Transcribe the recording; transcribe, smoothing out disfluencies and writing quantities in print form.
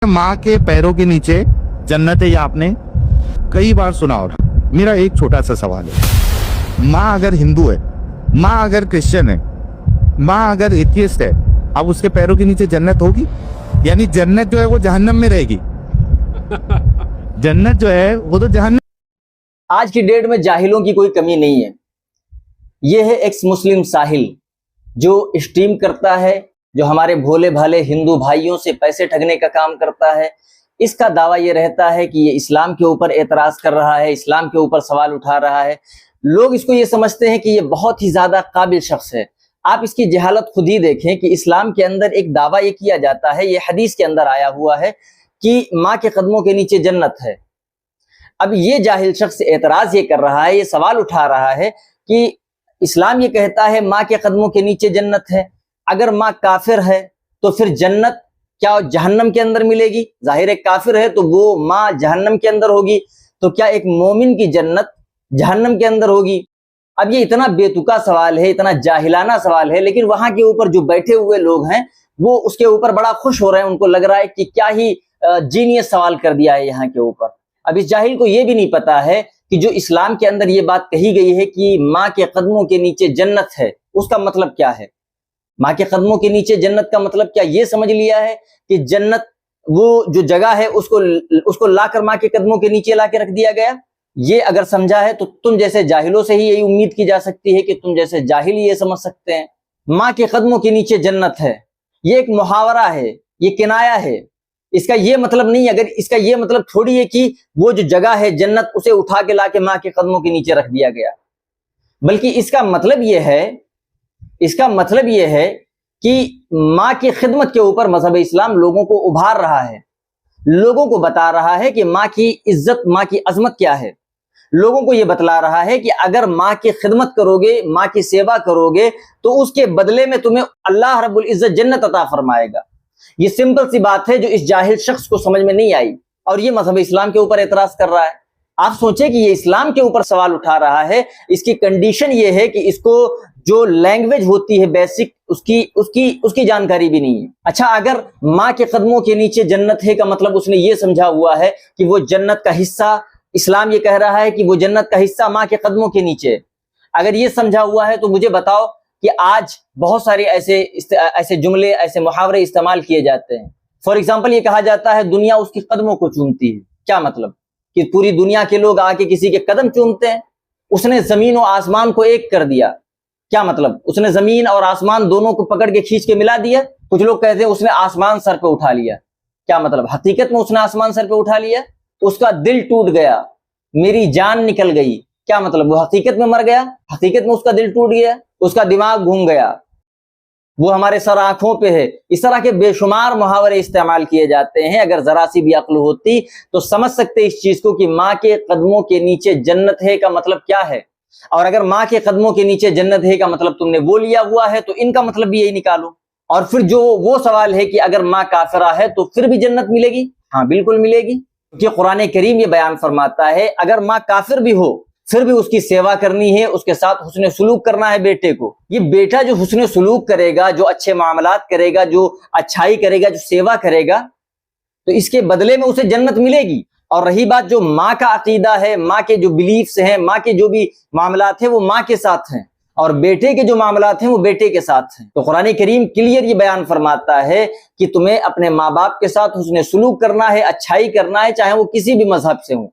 माँ के पैरों के नीचे जन्नत है, ये आपने कई बार सुना होगा। मेरा एक छोटा सा सवाल है, माँ अगर हिंदू है, माँ अगर क्रिश्चियन है, माँ अगर एथियस्ट है, अब उसके पैरों के नीचे जन्नत होगी? यानी जन्नत जो है वो जहन्नम में रहेगी। जन्नत जो है वो तो जहन्नम। आज की डेट में जाहिलों की कोई कमी नहीं है। ये है एक्स मुस्लिम साहिल जो स्ट्रीम करता है, जो हमारे भोले भाले हिंदू भाइयों से पैसे ठगने का काम करता है। इसका दावा ये रहता है कि ये इस्लाम के ऊपर एतराज कर रहा है, इस्लाम के ऊपर सवाल उठा रहा है। लोग इसको ये समझते हैं कि ये बहुत ही ज्यादा काबिल शख्स है। आप इसकी जहालत खुद ही देखें कि इस्लाम के अंदर एक दावा ये किया जाता है, ये हदीस के अंदर आया हुआ है कि माँ के कदमों के नीचे जन्नत है। अब ये जाहिल शख्स एतराज ये कर रहा है, ये सवाल उठा रहा है कि इस्लाम ये कहता है माँ के कदमों के नीचे जन्नत है, अगर माँ काफिर है तो फिर जन्नत क्या जहन्नम के अंदर मिलेगी? जाहिर है काफिर है तो वो माँ जहन्नम के अंदर होगी, तो क्या एक मोमिन की जन्नत जहन्नम के अंदर होगी? अब ये इतना बेतुका सवाल है, इतना जाहिलाना सवाल है, लेकिन वहां के ऊपर जो बैठे हुए लोग हैं वो उसके ऊपर बड़ा खुश हो रहे हैं। उनको लग रहा है कि क्या ही जीनियस सवाल कर दिया है यहाँ के ऊपर। अब इस जाहिल को ये भी नहीं पता है कि जो इस्लाम के अंदर ये बात कही गई है कि माँ के कदमों के नीचे जन्नत है, उसका मतलब क्या है? माँ के कदमों के नीचे जन्नत का मतलब क्या ये समझ लिया है कि जन्नत वो जो जगह है उसको लाकर माँ के कदमों के नीचे लाके रख दिया गया? ये अगर समझा है तो तुम जैसे जाहिलों से ही यही उम्मीद की जा सकती है कि तुम जैसे जाहिल ये समझ सकते हैं माँ के कदमों के नीचे जन्नत है। ये एक मुहावरा है, ये किनाया है। इसका ये मतलब नहीं, अगर इसका ये मतलब थोड़ी है कि वो जो जगह है जन्नत उसे उठा के लाके माँ के कदमों के नीचे रख दिया गया, बल्कि इसका मतलब ये है कि माँ की खिदमत के ऊपर मजहब इस्लाम लोगों को उभार रहा है, लोगों को बता रहा है कि माँ की इज्जत, माँ की अजमत क्या है। लोगों को ये बतला रहा है कि अगर माँ की खिदमत करोगे, माँ की सेवा करोगे तो उसके बदले में तुम्हें अल्लाह रब्बुल इज्जत जन्नत अता फरमाएगा। ये सिंपल सी बात है जो इस जाहिल शख्स को समझ में नहीं आई और ये मजहब इस्लाम के ऊपर एतराज कर रहा है। आप सोचे कि ये इस्लाम के ऊपर सवाल उठा रहा है, इसकी कंडीशन ये है कि इसको जो लैंग्वेज होती है बेसिक उसकी जानकारी भी नहीं है। अच्छा, अगर माँ के कदमों के नीचे जन्नत है का मतलब उसने ये समझा हुआ है कि वो जन्नत का हिस्सा, इस्लाम ये कह रहा है कि वो जन्नत का हिस्सा माँ के कदमों के नीचे। अगर ये समझा हुआ है तो मुझे बताओ कि आज बहुत सारे ऐसे जुमले, ऐसे मुहावरे इस्तेमाल किए जाते हैं। फॉर एग्जाम्पल ये कहा जाता है दुनिया उसके कदमों को चूमती है। क्या मतलब? कि पूरी दुनिया के लोग आके किसी के कदम चूमते हैं। उसने जमीन और आसमान को एक कर दिया। क्या मतलब? उसने जमीन और आसमान दोनों को पकड़ के खींच के मिला दिया। कुछ लोग कहते हैं उसने आसमान सर पे उठा लिया। क्या मतलब? हकीकत में उसने आसमान सर पे उठा लिया, उसका दिल टूट गया, मेरी जान निकल गई। क्या मतलब? वो हकीकत में मर गया, हकीकत में उसका दिल टूट गया, उसका दिमाग घूम गया, वो हमारे सर आंखों पे है। इस तरह के बेशुमार मुहावरे इस्तेमाल किए जाते हैं। अगर जरा सी भी अक्ल होती तो समझ सकते इस चीज को कि माँ के कदमों के नीचे जन्नत है का मतलब क्या है। और अगर माँ के कदमों के नीचे जन्नत है का मतलब तुमने वो लिया हुआ है तो इनका मतलब भी यही निकालो। और फिर जो वो सवाल है कि अगर माँ काफिरा है तो फिर भी जन्नत मिलेगी? हाँ, बिल्कुल मिलेगी, क्योंकि कुरान करीम ये बयान फरमाता है अगर माँ काफिर भी हो फिर भी उसकी सेवा करनी है, उसके साथ हुस्न सुलूक करना है बेटे को। ये बेटा जो हुस्न सुलूक करेगा, जो अच्छे मामलात करेगा, जो अच्छाई करेगा, जो सेवा करेगा, तो इसके बदले में उसे जन्नत मिलेगी। और रही बात जो माँ का अकीदा है, माँ के जो बिलीफ्स हैं, माँ के जो भी मामलात हैं वो माँ के साथ हैं और बेटे के जो मामलात हैं वो बेटे के साथ हैं। तो कुरान करीम क्लियर ये बयान फरमाता है कि तुम्हें अपने माँ बाप के साथ हुस्न सुलूक करना है, अच्छाई करना है, चाहे वो किसी भी मजहब से हो।